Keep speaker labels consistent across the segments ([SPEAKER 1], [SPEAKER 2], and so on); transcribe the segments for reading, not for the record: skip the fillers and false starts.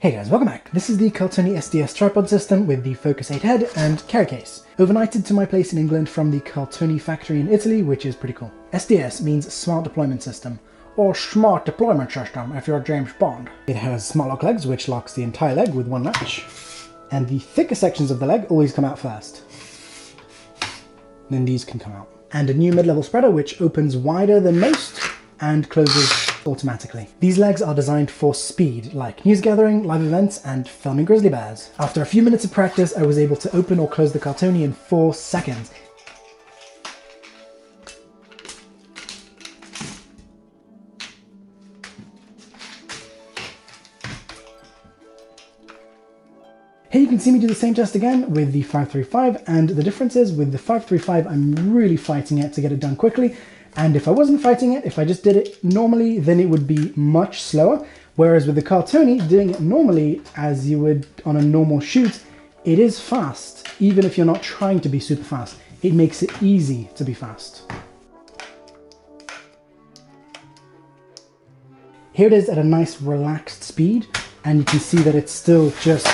[SPEAKER 1] Hey guys, welcome back. This is the Cartoni SDS Tripod system with the Focus 8 head and carry case. Overnighted to my place in England from the Cartoni factory in Italy, which is pretty cool. SDS means Smart Deployment System, or Smart Deployment System if you're James Bond. It has smart lock legs, which locks the entire leg with one latch. And the thicker sections of the leg always come out first. Then these can come out. And a new mid-level spreader, which opens wider than most and closes automatically. These legs are designed for speed, like news gathering, live events, and filming grizzly bears. After a few minutes of practice, I was able to open or close the Cartoni in 4 seconds. Here you can see me do the same test again with the 535, and the difference is with the 535 I'm really fighting it to get it done quickly, and if I wasn't fighting it, if I just did it normally, then it would be much slower, whereas with the Cartoni, doing it normally as you would on a normal shoot, it is fast, even if you're not trying to be super fast. It makes it easy to be fast. Here it is at a nice relaxed speed, and you can see that it's still just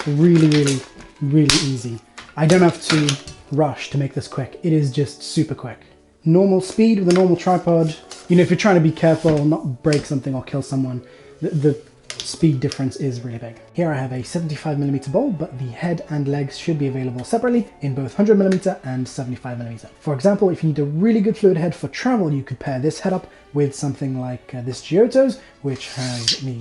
[SPEAKER 1] really easy. I don't have to rush to make this quick. It is just super quick. Normal speed with a normal tripod. You know, if you're trying to be careful, not break something or kill someone, the speed difference is really big. Here I have a 75mm bowl, but the head and legs should be available separately in both 100mm and 75mm. For example, if you need a really good fluid head for travel, you could pair this head up with something like this Giotto's, which has the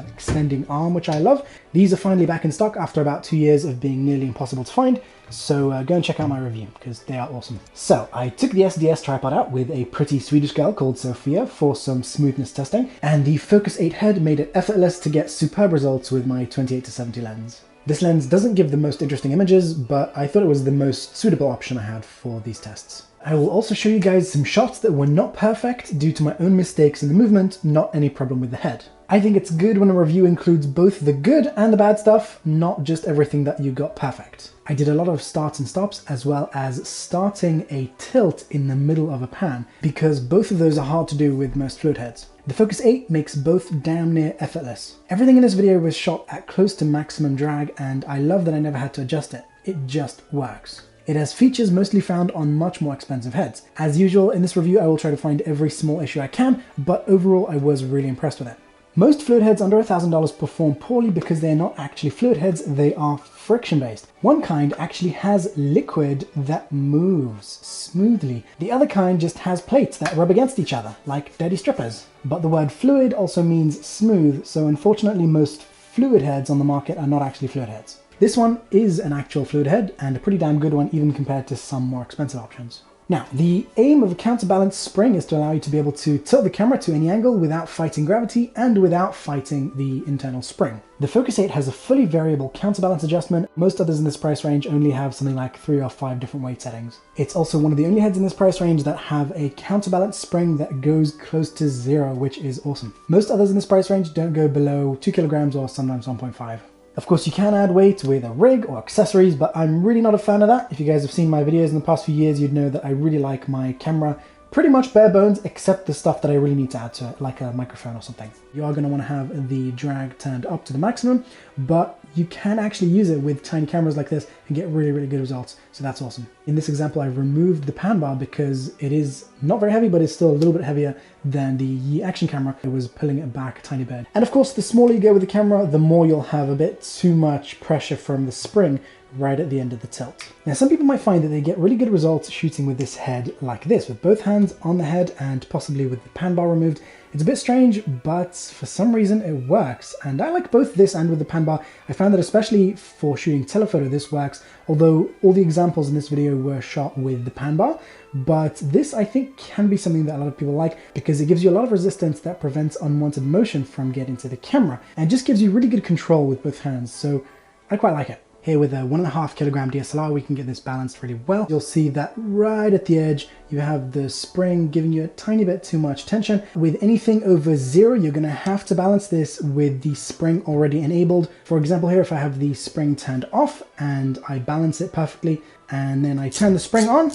[SPEAKER 1] extending arm, which I love. These are finally back in stock after about 2 years of being nearly impossible to find, so go and check out my review, because they are awesome. So, I took the SDS tripod out with a pretty Swedish girl called Sophia for some smoothness testing, and the Focus 8 head made it effortless to get superb results with my 28-70 lens. This lens doesn't give the most interesting images, but I thought it was the most suitable option I had for these tests. I will also show you guys some shots that were not perfect due to my own mistakes in the movement, not any problem with the head. I think it's good when a review includes both the good and the bad stuff, not just everything that you got perfect. I did a lot of starts and stops, as well as starting a tilt in the middle of a pan, because both of those are hard to do with most fluid heads. The Focus 8 makes both damn near effortless. Everything in this video was shot at close to maximum drag, and I love that I never had to adjust it. It just works. It has features mostly found on much more expensive heads. As usual, in this review I will try to find every small issue I can, but overall I was really impressed with it. Most fluid heads under $1,000 perform poorly because they are not actually fluid heads, they are friction-based. One kind actually has liquid that moves smoothly. The other kind just has plates that rub against each other, like dirty strippers. But the word fluid also means smooth, so unfortunately most fluid heads on the market are not actually fluid heads. This one is an actual fluid head, and a pretty damn good one even compared to some more expensive options. Now, the aim of a counterbalance spring is to allow you to be able to tilt the camera to any angle without fighting gravity and without fighting the internal spring. The Focus 8 has a fully variable counterbalance adjustment. Most others in this price range only have something like 3 or 5 different weight settings. It's also one of the only heads in this price range that have a counterbalance spring that goes close to 0, which is awesome. Most others in this price range don't go below 2 kilograms or sometimes 1.5. Of course, you can add weight with a rig or accessories, but I'm really not a fan of that. If you guys have seen my videos in the past few years, you'd know that I really like my camera pretty much bare bones, except the stuff that I really need to add to it, like a microphone or something. You are going to want to have the drag turned up to the maximum, but you can actually use it with tiny cameras like this and get really good results, so that's awesome. In this example, I've removed the pan bar because it is not very heavy, but it's still a little bit heavier than the Yi action camera. It was pulling it back a tiny bit. And of course, the smaller you go with the camera, the more you'll have a bit too much pressure from the spring right at the end of the tilt. Now, some people might find that they get really good results shooting with this head like this, with both hands on the head and possibly with the pan bar removed. It's a bit strange, but for some reason it works, and I like both this and with the pan bar. I found that especially for shooting telephoto this works, although all the examples in this video were shot with the pan bar, but this I think can be something that a lot of people like because it gives you a lot of resistance that prevents unwanted motion from getting to the camera, and just gives you really good control with both hands, so I quite like it. Here with a 1.5 kilogram DSLR, we can get this balanced really well. You'll see that right at the edge, you have the spring giving you a tiny bit too much tension. With anything over 0, you're gonna have to balance this with the spring already enabled. For example, here, if I have the spring turned off and I balance it perfectly, and then I turn the spring on,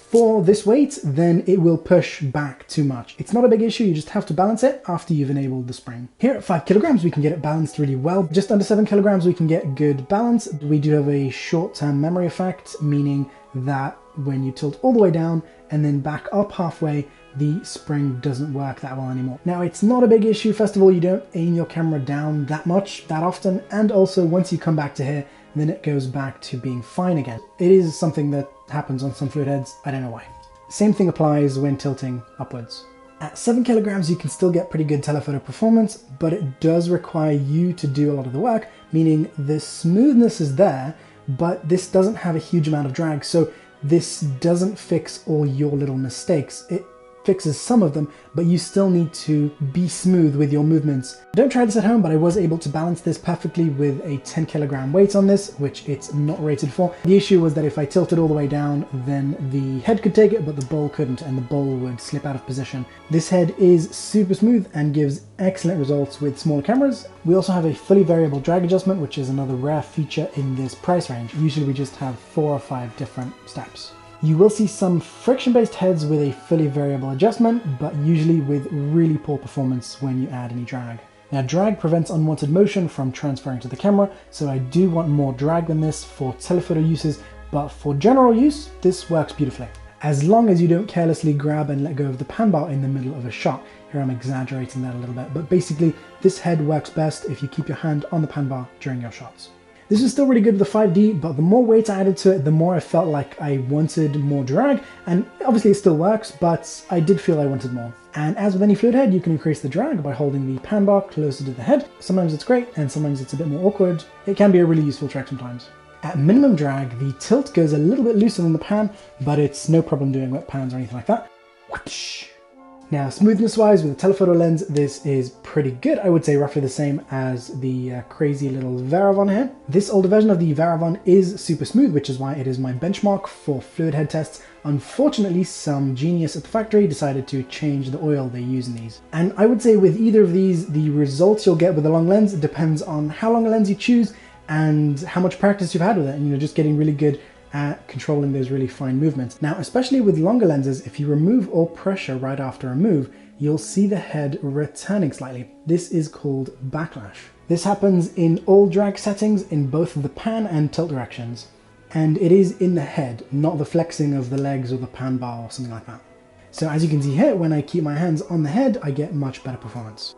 [SPEAKER 1] For this weight, then it will push back too much. It's not a big issue, you just have to balance it after you've enabled the spring. Here at 5 kilograms, we can get it balanced really well. Just under 7 kilograms, we can get good balance. We do have a short-term memory effect, meaning that when you tilt all the way down and then back up halfway, the spring doesn't work that well anymore. Now, it's not a big issue. First of all, you don't aim your camera down that much, that often, and also once you come back to here, then it goes back to being fine again. It is something that happens on some fluid heads, I don't know why. Same thing applies when tilting upwards. At 7 kilograms, you can still get pretty good telephoto performance, but it does require you to do a lot of the work, meaning the smoothness is there, but this doesn't have a huge amount of drag, so this doesn't fix all your little mistakes. It fixes some of them, but you still need to be smooth with your movements. Don't try this at home, but I was able to balance this perfectly with a 10 kilogram weight on this, which it's not rated for. The issue was that if I tilted all the way down, then the head could take it, but the bowl couldn't, and the bowl would slip out of position. This head is super smooth and gives excellent results with smaller cameras. We also have a fully variable drag adjustment, which is another rare feature in this price range. Usually we just have 4 or 5 different steps. You will see some friction-based heads with a fully variable adjustment, but usually with really poor performance when you add any drag. Now, drag prevents unwanted motion from transferring to the camera, so I do want more drag than this for telephoto uses, but for general use, this works beautifully. As long as you don't carelessly grab and let go of the pan bar in the middle of a shot. Here I'm exaggerating that a little bit, but basically this head works best if you keep your hand on the pan bar during your shots. This is still really good with the 5D, but the more weight I added to it, the more I felt like I wanted more drag, and obviously it still works, but I did feel I wanted more. And as with any fluid head, you can increase the drag by holding the pan bar closer to the head. Sometimes it's great, and sometimes it's a bit more awkward. It can be a really useful trick sometimes. At minimum drag, the tilt goes a little bit looser than the pan, but it's no problem doing wet pans or anything like that. Whoosh. Now, smoothness-wise, with a telephoto lens, this is pretty good. I would say roughly the same as the crazy little Varavon here. This older version of the Varavon is super smooth, which is why it is my benchmark for fluid head tests. Unfortunately, some genius at the factory decided to change the oil they use in these. And I would say with either of these, the results you'll get with a long lens depends on how long a lens you choose and how much practice you've had with it, and just getting really good at controlling those really fine movements. Now, especially with longer lenses, if you remove all pressure right after a move, you'll see the head returning slightly. This is called backlash. This happens in all drag settings in both the pan and tilt directions. And it is in the head, not the flexing of the legs or the pan bar or something like that. So as you can see here, when I keep my hands on the head, I get much better performance.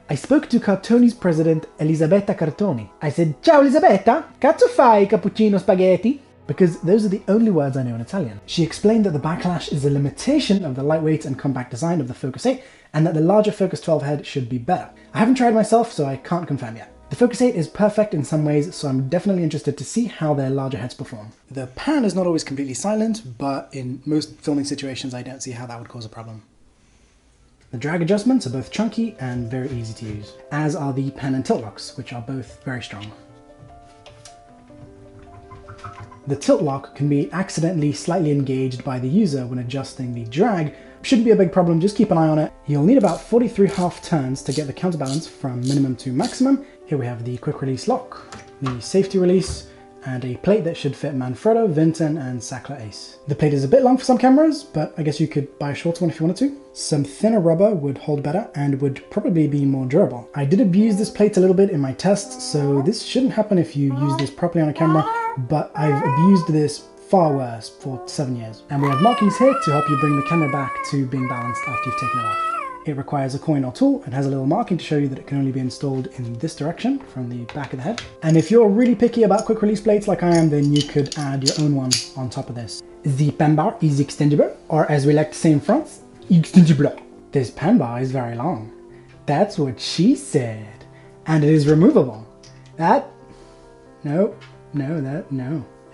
[SPEAKER 1] I spoke to Cartoni's president, Elisabetta Cartoni. I said, "Ciao Elisabetta, cazzo fai, cappuccino spaghetti?" Because those are the only words I know in Italian. She explained that the backlash is a limitation of the lightweight and compact design of the Focus 8, and that the larger Focus 12 head should be better. I haven't tried myself, so I can't confirm yet. The Focus 8 is perfect in some ways, so I'm definitely interested to see how their larger heads perform. The pan is not always completely silent, but in most filming situations I don't see how that would cause a problem. The drag adjustments are both chunky and very easy to use, as are the pen and tilt locks, which are both very strong. The tilt lock can be accidentally slightly engaged by the user when adjusting the drag. Shouldn't be a big problem, just keep an eye on it. You'll need about 43 half turns to get the counterbalance from minimum to maximum. Here we have the quick release lock, the safety release, and a plate that should fit Manfrotto, Vinton, and Sackler Ace. The plate is a bit long for some cameras, but I guess you could buy a shorter one if you wanted to. Some thinner rubber would hold better and would probably be more durable. I did abuse this plate a little bit in my tests, so this shouldn't happen if you use this properly on a camera, but I've abused this far worse for 7 years. And we have markings here to help you bring the camera back to being balanced after you've taken it off. It requires a coin or tool and has a little marking to show you that it can only be installed in this direction from the back of the head. And if you're really picky about quick release plates like I am, then you could add your own one on top of this. The pan bar is extendable, or as we like to say in France, extensible. This pan bar is very long. That's what she said. And it is removable. No.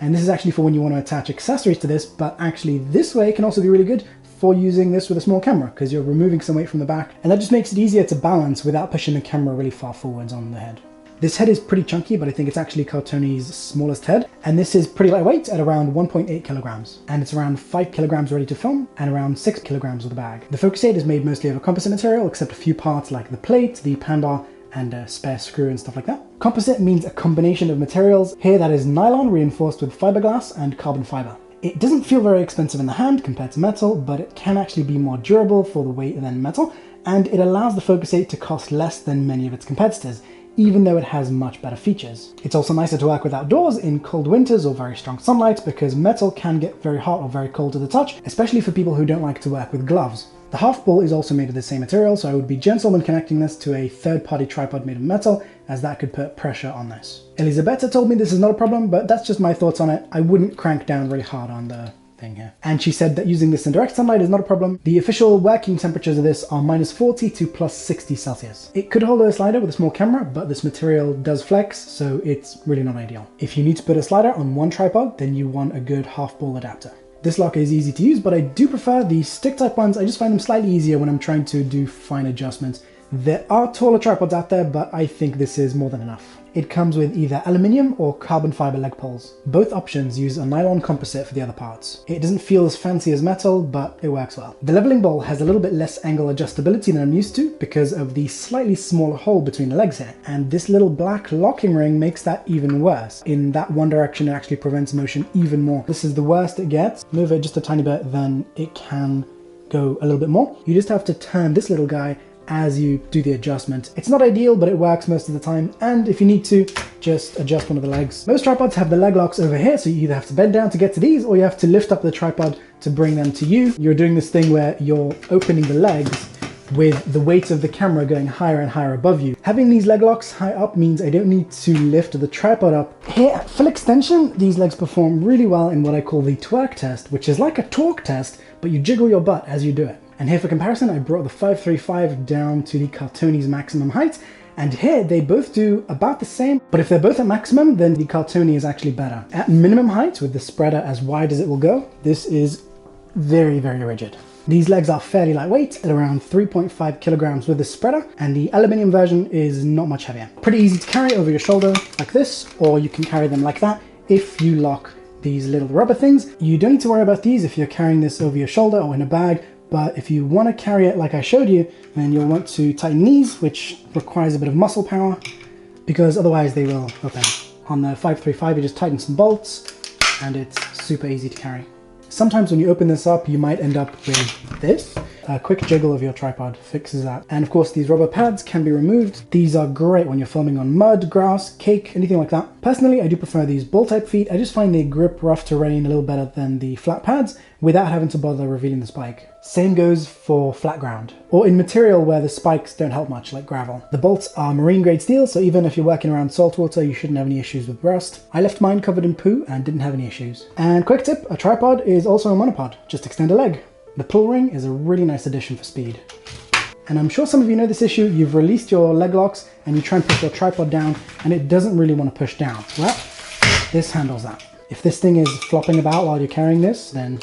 [SPEAKER 1] And this is actually for when you want to attach accessories to this, but actually this way can also be really good for using this with a small camera, because you're removing some weight from the back, and that just makes it easier to balance without pushing the camera really far forwards on the head. This head is pretty chunky, but I think it's actually Cartoni's smallest head, and this is pretty lightweight at around 1.8 kilograms, and it's around 5 kilograms ready to film, and around 6 kilograms with a bag. The Focus 8 is made mostly of a composite material, except a few parts like the plate, the pan bar, and a spare screw and stuff like that. Composite means a combination of materials. Here that is nylon reinforced with fiberglass and carbon fiber. It doesn't feel very expensive in the hand compared to metal, but it can actually be more durable for the weight than metal, and it allows the Focus 8 to cost less than many of its competitors, even though it has much better features. It's also nicer to work with outdoors in cold winters or very strong sunlight, because metal can get very hot or very cold to the touch, especially for people who don't like to work with gloves. The half ball is also made of the same material, so I would be gentle when connecting this to a third-party tripod made of metal, as that could put pressure on this. Elisabetta told me this is not a problem, but that's just my thoughts on it. I wouldn't crank down really hard on the thing here. And she said that using this in direct sunlight is not a problem. The official working temperatures of this are -40 to +60 Celsius. It could hold a slider with a small camera, but this material does flex, so it's really not ideal. If you need to put a slider on one tripod, then you want a good half ball adapter. This lock is easy to use, but I do prefer the stick type ones. I just find them slightly easier when I'm trying to do fine adjustments. There are taller tripods out there, but I think this is more than enough. It comes with either aluminium or carbon fiber leg poles. Both options use a nylon composite for the other parts. It doesn't feel as fancy as metal, but it works well. The leveling ball has a little bit less angle adjustability than I'm used to because of the slightly smaller hole between the legs here. And this little black locking ring makes that even worse. In that one direction, it actually prevents motion even more. This is the worst it gets. Move it just a tiny bit, then it can go a little bit more. You just have to turn this little guy as you do the adjustment. It's not ideal, but it works most of the time, and if you need to, just adjust one of the legs. Most tripods have the leg locks over here, so you either have to bend down to get to these, or you have to lift up the tripod to bring them to you. You're doing this thing where you're opening the legs with the weight of the camera going higher and higher above you. Having these leg locks high up means I don't need to lift the tripod up. Here at full extension, these legs perform really well in what I call the twerk test, which is like a torque test, but you jiggle your butt as you do it. And here for comparison, I brought the 535 down to the Cartoni's maximum height, and here they both do about the same, but if they're both at maximum, then the Cartoni is actually better. At minimum height, with the spreader as wide as it will go, this is very, very rigid. These legs are fairly lightweight, at around 3.5 kilograms with the spreader, and the aluminium version is not much heavier. Pretty easy to carry over your shoulder like this, or you can carry them like that if you lock these little rubber things. You don't need to worry about these if you're carrying this over your shoulder or in a bag, but if you want to carry it like I showed you, then you'll want to tighten these, which requires a bit of muscle power, because otherwise they will open. On the 535, you just tighten some bolts, and it's super easy to carry. Sometimes when you open this up, you might end up with this. A quick jiggle of your tripod fixes that. And of course, these rubber pads can be removed. These are great when you're filming on mud, grass, cake, anything like that. Personally, I do prefer these ball type feet. I just find they grip rough terrain a little better than the flat pads without having to bother revealing the spike. Same goes for flat ground, or in material where the spikes don't help much, like gravel. The bolts are marine grade steel, so even if you're working around saltwater, you shouldn't have any issues with rust. I left mine covered in poo and didn't have any issues. And quick tip, a tripod is also a monopod. Just extend a leg. The pull ring is a really nice addition for speed. And I'm sure some of you know this issue. You've released your leg locks and you try and push your tripod down and it doesn't really want to push down. Well, this handles that. If this thing is flopping about while you're carrying this, then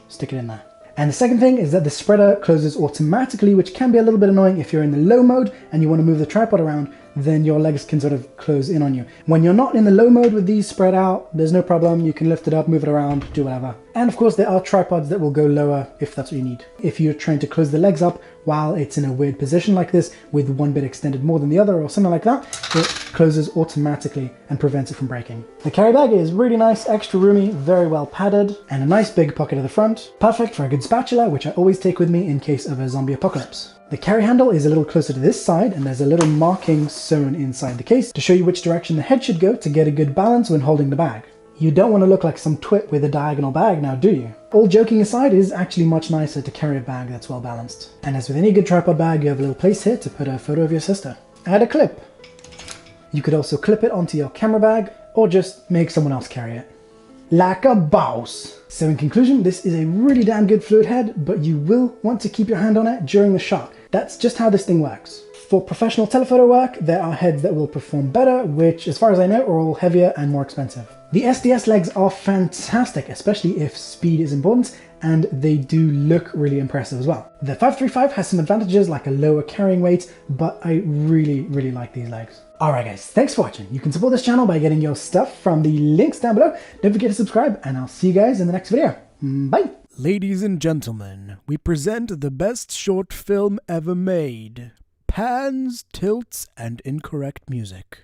[SPEAKER 1] stick it in there. And the second thing is that the spreader closes automatically, which can be a little bit annoying if you're in the low mode and you want to move the tripod around, then your legs can sort of close in on you. When you're not in the low mode with these spread out, there's no problem. You can lift it up, move it around, do whatever. And of course, there are tripods that will go lower if that's what you need. If you're trying to close the legs up while it's in a weird position like this, with one bit extended more than the other or something like that, it closes automatically and prevents it from breaking. The carry bag is really nice, extra roomy, very well padded, and a nice big pocket at the front. Perfect for a good spatula, which I always take with me in case of a zombie apocalypse. The carry handle is a little closer to this side, and there's a little marking sewn inside the case to show you which direction the head should go to get a good balance when holding the bag. You don't want to look like some twit with a diagonal bag now, do you? All joking aside, it is actually much nicer to carry a bag that's well balanced. And as with any good tripod bag, you have a little place here to put a photo of your sister. Add a clip. You could also clip it onto your camera bag, or just make someone else carry it. Like a boss! So in conclusion, this is a really damn good fluid head, but you will want to keep your hand on it during the shot. That's just how this thing works. For professional telephoto work, there are heads that will perform better, which, as far as I know, are all heavier and more expensive. The SDS legs are fantastic, especially if speed is important, and they do look really impressive as well. The 535 has some advantages like a lower carrying weight, but I really like these legs. Alright guys, thanks for watching. You can support this channel by getting your stuff from the links down below. Don't forget to subscribe, and I'll see you guys in the next video. Bye!
[SPEAKER 2] Ladies and gentlemen, we present the best short film ever made. Pans, tilts, and incorrect music.